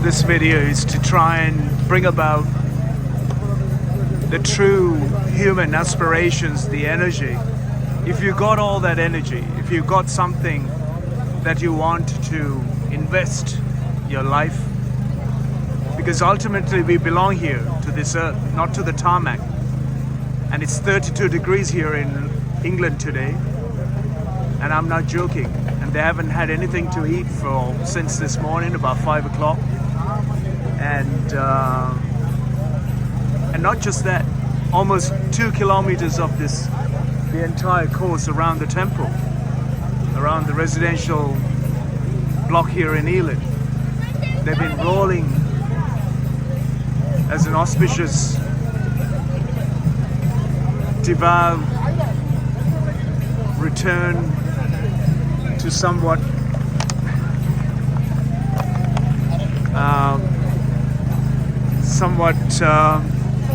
this video is to try and bring about the true human aspirations, the energy. If you got all that energy, if you got something that you want to invest your life, because ultimately we belong here to this earth, not to the tarmac. And it's 32 degrees here in England today, and I'm not joking. And they haven't had anything to eat since this morning, about 5 o'clock. And not just that, almost 2 kilometers of the entire course around the temple, around the residential block here in Ealing. They've been rolling as an auspicious, devout return to somewhat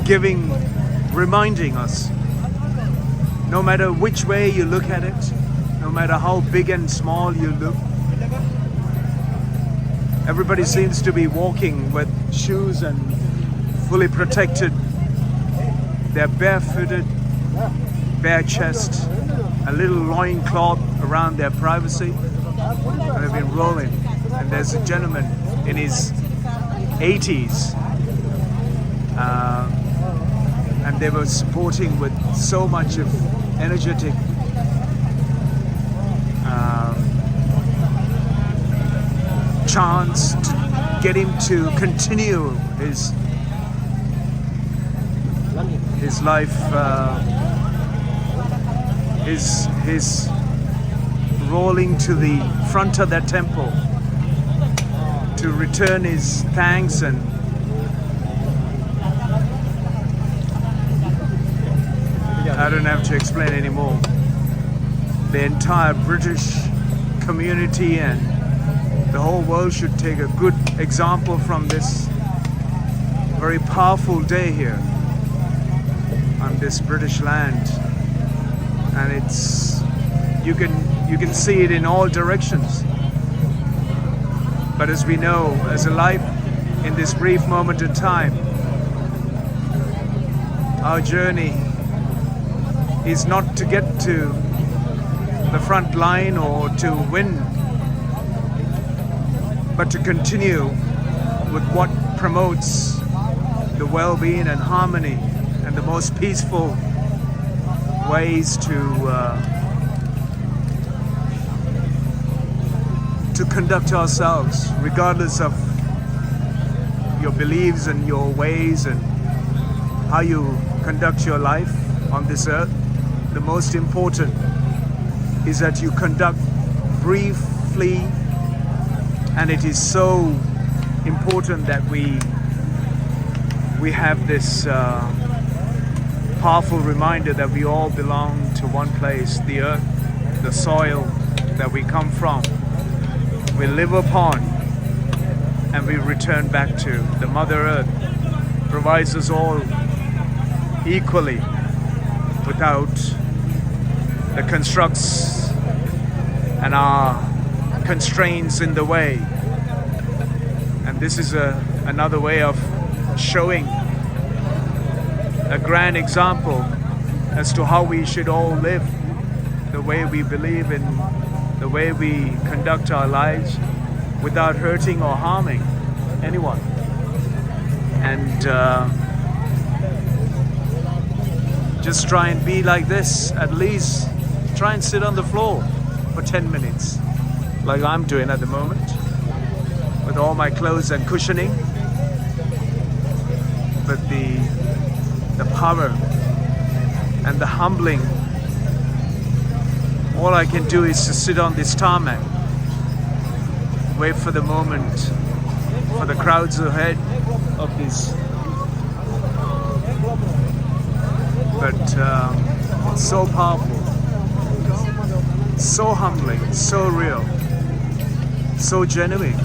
giving, reminding us, no matter which way you look at it, no matter how big and small you look, everybody seems to be walking with shoes and fully protected. They're barefooted, bare chest, a little loincloth around their privacy, and they've been rolling. And there's a gentleman in his 80s, and they were supporting with so much of energetic chance to get him to continue his life, his rolling to the front of that temple to return his thanks. And I don't have to explain anymore. The entire British community and the whole world should take a good example from this very powerful day here on this British land. And it's, you can see it in all directions. But as we know, as a life in this brief moment in time, our journey is not to get to the front line or to win, but to continue with what promotes the well-being and harmony and the most peaceful ways to conduct ourselves, regardless of your beliefs and your ways and how you conduct your life on this earth. The most important is that you conduct briefly, and it is so important that we have this powerful reminder that we all belong to one place, the earth, the soil that we come from, we live upon, and we return back to. The Mother Earth provides us all equally without the constructs and our constraints in the way. And this is another way of showing a grand example as to how we should all live, the way we believe in, the way we conduct our lives without hurting or harming anyone. And just try and be like this. At least try and sit on the floor for 10 minutes, like I'm doing at the moment, with all my clothes and cushioning. But the power and the humbling, all I can do is to sit on this tarmac, wait for the moment, for the crowds ahead of this. But so powerful, so humbling, so real, so genuine,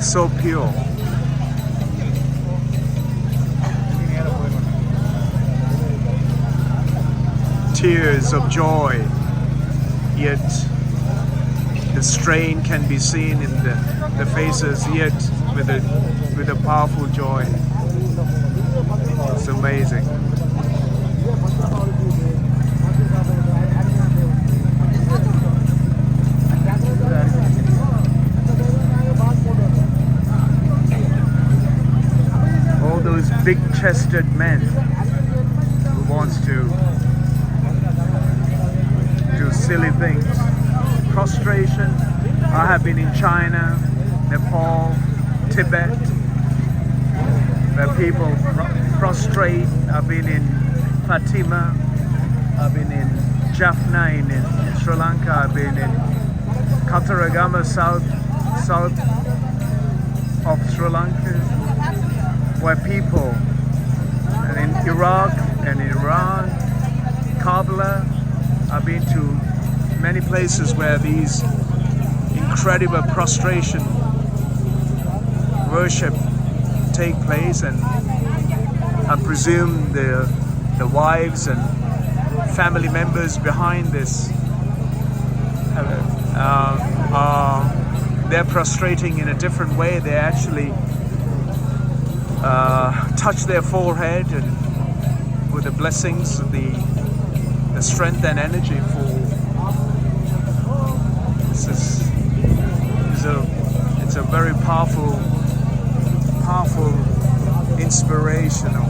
so pure. Tears of joy, yet the strain can be seen in the the faces, yet with a powerful joy. It's amazing. All those big-chested men who wants to do silly things. Prostration. I have been in China, Nepal, Tibet, where people prostrate. I've been in Fatima, I've been in Jaffna in Sri Lanka, I've been in Kanaga, south of Sri Lanka, where people, and in Iraq and Iran, Kabbalah. I've been to many places where these incredible prostration worship take place, and I presume the wives and family members behind this they're prostrating in a different way. They actually touch their forehead and with the blessings, the strength and energy for it's a very powerful inspirational